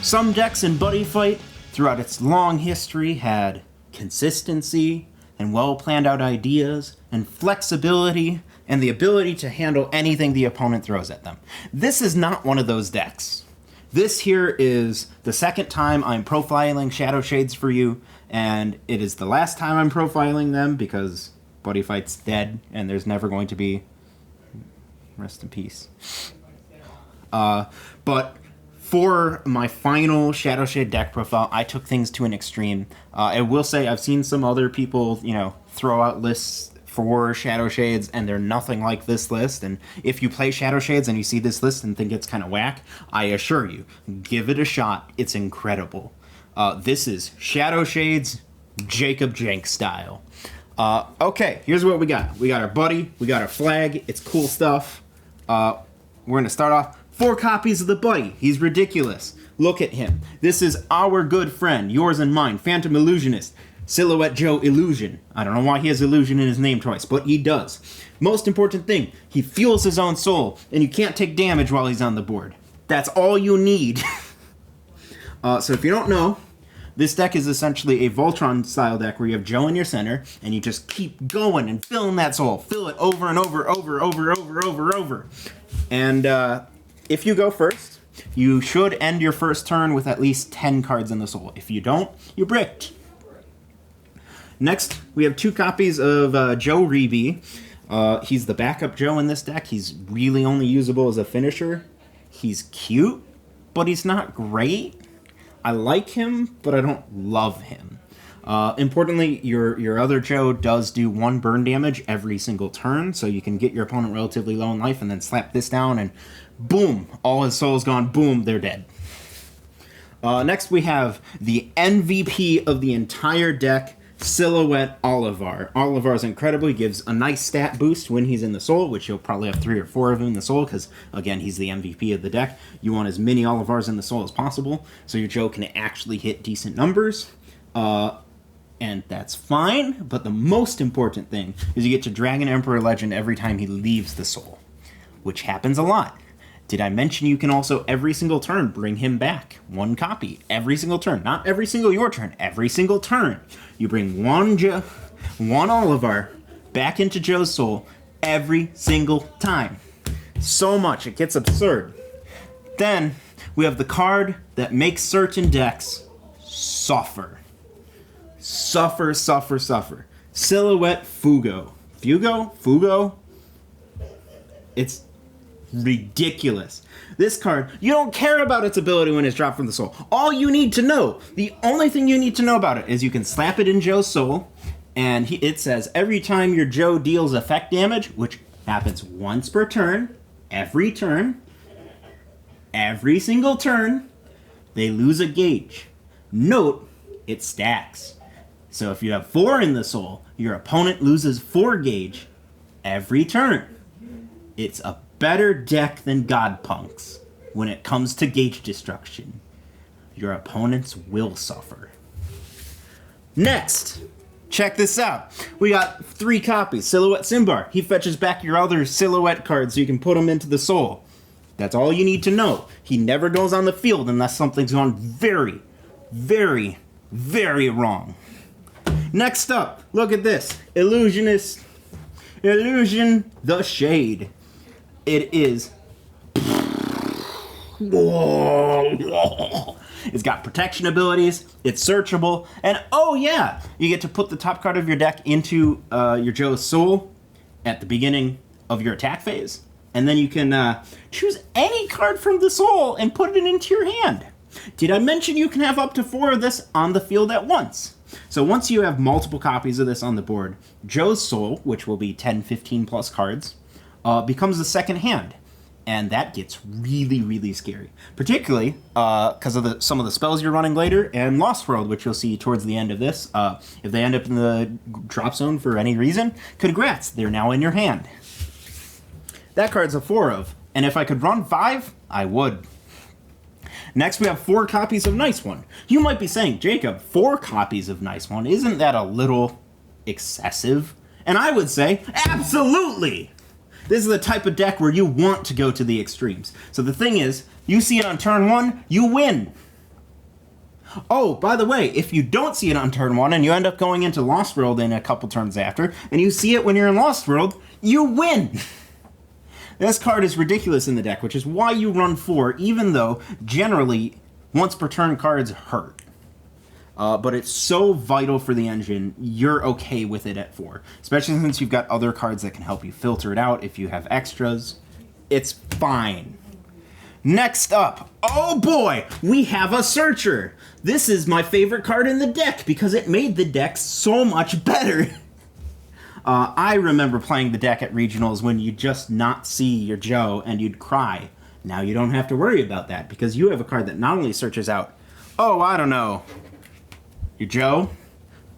Some decks in Buddyfight throughout its long history had consistency and well-planned out ideas and flexibility and the ability to handle anything the opponent throws at them. This is not one of those decks. This here is the second time I'm profiling Shadow Shades for you, and it is the last time I'm profiling them because Buddyfight's dead and there's never going to be. Rest in peace. But for my final Shadow Shade deck profile, I took things to an extreme. I will say I've seen some other people, throw out lists for Shadow Shades, and they're nothing like this list. And if you play Shadow Shades and you see this list and think it's kind of whack, I assure you, give it a shot. It's incredible. This is Shadow Shades Jacob Jank style. Okay, here's what we got. We got our buddy. We got our flag. It's cool stuff. We're going to start off. 4 copies of the buddy. He's ridiculous. Look at him. This is our good friend, yours and mine, Phantom Illusionist, Silhouette Joe Illusion. I don't know why he has Illusion in his name twice, but he does. Most important thing, he fuels his own soul, and you can't take damage while he's on the board. That's all you need. So if you don't know, this deck is essentially a Voltron style deck where you have Joe in your center, and you just keep going and filling that soul. Fill it over and over. And if you go first, you should end your first turn with at least 10 cards in the soul. If you don't, you're bricked. Next, we have 2 copies of Joe Reby. He's the backup Joe in this deck. He's really only usable as a finisher. He's cute, but he's not great. I like him, but I don't love him. Importantly, your other Joe does do 1 burn damage every single turn, so you can get your opponent relatively low in life and then slap this down and boom, all his soul's gone, boom, they're dead. Next we have the MVP of the entire deck, Silhouette Olivar. Olivar's incredible. He gives a nice stat boost when he's in the soul, which you'll probably have 3 or 4 of him in the soul, because, again, he's the MVP of the deck. You want as many Olivars in the soul as possible, so your Joe can actually hit decent numbers. And that's fine, but the most important thing is you get to Dragon Emperor Legend every time he leaves the soul, which happens a lot. Did I mention you can also every single turn bring him back? 1 copy. Every single turn. Not every single your turn. Every single turn. You bring one Olivar back into Joe's soul every single time. So much. It gets absurd. Then we have the card that makes certain decks suffer. Suffer. Silhouette Fugo. Fugo? It's ridiculous. This card, you don't care about its ability when it's dropped from the soul. All you need to know, the only thing you need to know about it is you can slap it in Joe's soul, and it says every time your Joe deals effect damage, which happens once per turn, every single turn, they lose a gauge. Note, it stacks. So if you have 4 in the soul, your opponent loses 4 gauge every turn. It's a better deck than Godpunks when it comes to gauge destruction. Your opponents will suffer. Next, check this out. We got 3 copies. Silhouette Simbar. He fetches back your other Silhouette cards so you can put them into the soul. That's all you need to know. He never goes on the field unless something's gone very, very, very wrong. Next up, look at this. Illusion the Shade. It is. It's got protection abilities. It's searchable, and oh yeah, you get to put the top card of your deck into your Joe's soul at the beginning of your attack phase, and then you can choose any card from the soul and put it into your hand. Did I mention you can have up to 4 of this on the field at once? So once you have multiple copies of this on the board, Joe's soul, which will be 10, 15 plus cards, becomes the second hand, and that gets really, really scary. Particularly because of some of the spells you're running later, and Lost World, which you'll see towards the end of this. If they end up in the drop zone for any reason, congrats, they're now in your hand. That card's a 4 of, and if I could run 5, I would. Next, we have 4 copies of Nice One. You might be saying, Jacob, 4 copies of Nice One, isn't that a little excessive? And I would say, absolutely! This is the type of deck where you want to go to the extremes. So the thing is, you see it on turn 1, you win. Oh, by the way, if you don't see it on turn 1 and you end up going into Lost World in a couple turns after, and you see it when you're in Lost World, you win! This card is ridiculous in the deck, which is why you run 4, even though, generally, once per turn cards hurt. But it's so vital for the engine, you're okay with it at 4. Especially since you've got other cards that can help you filter it out if you have extras. It's fine. Next up, oh boy, we have a Searcher. This is my favorite card in the deck because it made the deck so much better. I remember playing the deck at regionals when you'd just not see your Joe and you'd cry. Now you don't have to worry about that because you have a card that not only searches out, oh, I don't know, your Joe,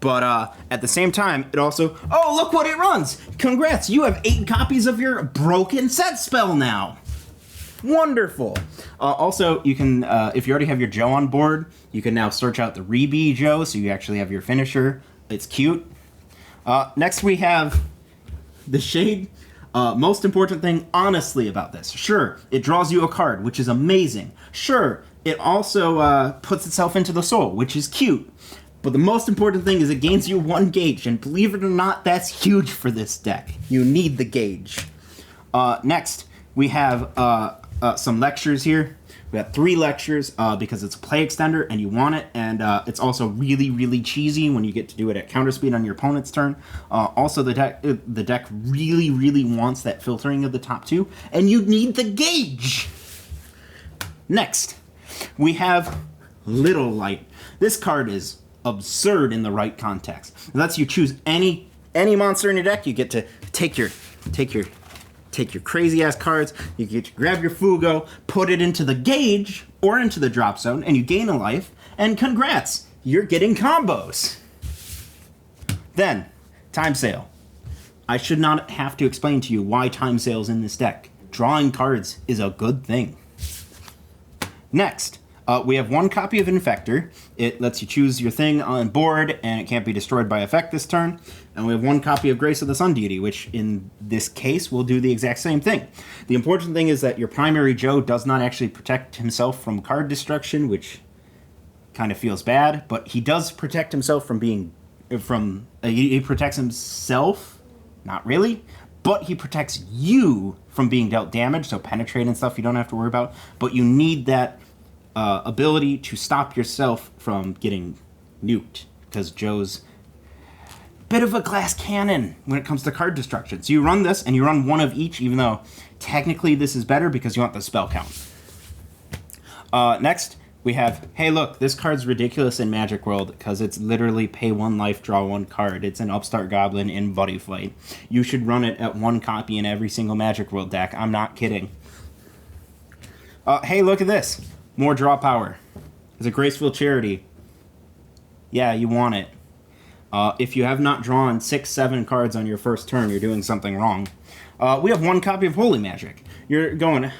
but at the same time, it also, oh, look what it runs. Congrats, you have 8 copies of your broken set spell now. Wonderful. Also, you can, if you already have your Joe on board, you can now search out the Rebe Joe, so you actually have your finisher. It's cute. Next we have the Shade. Most important thing, honestly, about this. Sure, it draws you a card, which is amazing. Sure, it also puts itself into the soul, which is cute. But the most important thing is it gains you 1 gauge, and believe it or not, that's huge for this deck. You need the gauge. Next, we have some lectures here. We got 3 lectures because it's a play extender and you want it, and it's also really, really cheesy when you get to do it at counter speed on your opponent's turn. Also, the deck really, really wants that filtering of the top 2, and you need the gauge. Next, we have Little Light. This card is absurd in the right context. It lets you choose any monster in your deck. You get to take your crazy ass cards, you get to grab your Fugo, put it into the gauge or into the drop zone, and you gain a life, and congrats, you're getting combos. Then, Time Sale. I should not have to explain to you why Time Sale's in this deck. Drawing cards is a good thing. Next, we have 1 copy of Infector. It lets you choose your thing on board, and it can't be destroyed by effect this turn. And we have 1 copy of Grace of the Sun Deity, which in this case will do the exact same thing. The important thing is that your primary Joe does not actually protect himself from card destruction, which kind of feels bad, but he does protect himself from being... he protects himself, not really, but he protects you from being dealt damage, so penetrate and stuff you don't have to worry about. But you need that ability to stop yourself from getting nuked, because Joe's a bit of a glass cannon when it comes to card destruction. So you run this, and you run 1 of each, even though technically this is better because you want the spell count. Next, we have, hey look, this card's ridiculous in Magic World because it's literally pay 1 life, draw 1 card. It's an Upstart Goblin in Buddyfight. You should run it at 1 copy in every single Magic World deck. I'm not kidding. Hey, look at this. More draw power. It's a graceful charity. Yeah, you want it. If you have not drawn 6, 7 cards on your first turn, you're doing something wrong. We have 1 copy of Holy Magic. You're going,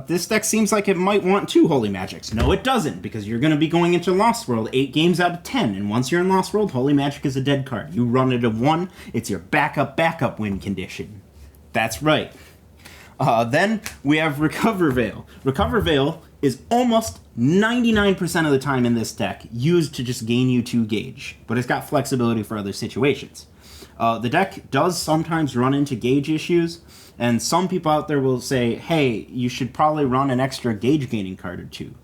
this deck seems like it might want 2 Holy Magics. No, it doesn't, because you're going to be going into Lost World 8 games out of 10, and once you're in Lost World, Holy Magic is a dead card. You run it at 1, it's your backup win condition. That's right. Then we have Recover Veil. Recover Veil is almost 99% of the time in this deck used to just gain you 2 gauge, but it's got flexibility for other situations. The deck does sometimes run into gauge issues, and some people out there will say, hey, you should probably run an extra gauge gaining card or 2.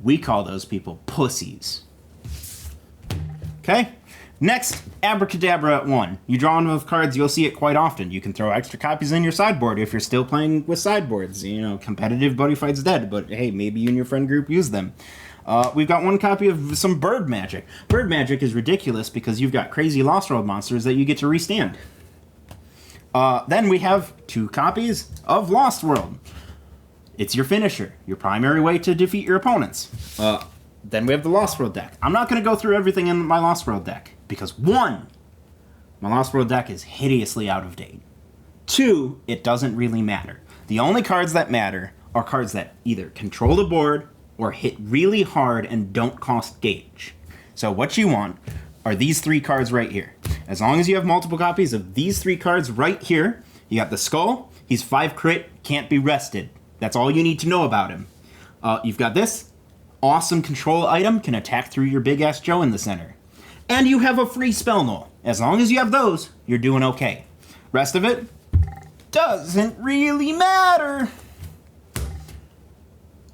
We call those people pussies. Okay? Next, Abracadabra at 1. You draw enough cards, you'll see it quite often. You can throw extra copies in your sideboard if you're still playing with sideboards. You know, competitive Buddyfight's dead, but hey, maybe you and your friend group use them. We've got 1 copy of some Bird Magic. Bird Magic is ridiculous because you've got crazy Lost World monsters that you get to restand. Then we have 2 copies of Lost World. It's your finisher, your primary way to defeat your opponents. Then we have the Lost World deck. I'm not going to go through everything in my Lost World deck, because 1, my Lost World deck is hideously out of date. 2, it doesn't really matter. The only cards that matter are cards that either control the board or hit really hard and don't cost gauge. So what you want are these 3 cards right here. As long as you have multiple copies of these 3 cards right here, you got the Skull, he's 5 crit, can't be rested. That's all you need to know about him. You've got this, awesome control item can attack through your big-ass Joe in the center. And you have a free spell null. As long as you have those, you're doing okay. Rest of it doesn't really matter.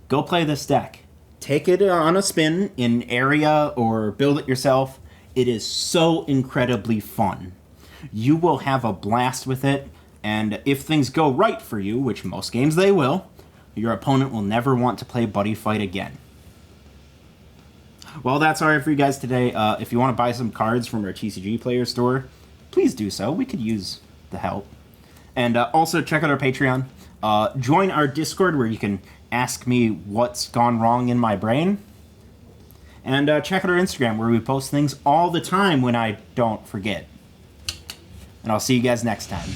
Go play this deck. Take it on a spin in area or build it yourself. It is so incredibly fun. You will have a blast with it, and if things go right for you, which most games they will, your opponent will never want to play Buddy Fight again. Well, that's all right for you guys today. If you want to buy some cards from our TCG player store, please do so. We could use the help. And also check out our Patreon. Join our Discord where you can ask me what's gone wrong in my brain. And check out our Instagram where we post things all the time when I don't forget. And I'll see you guys next time.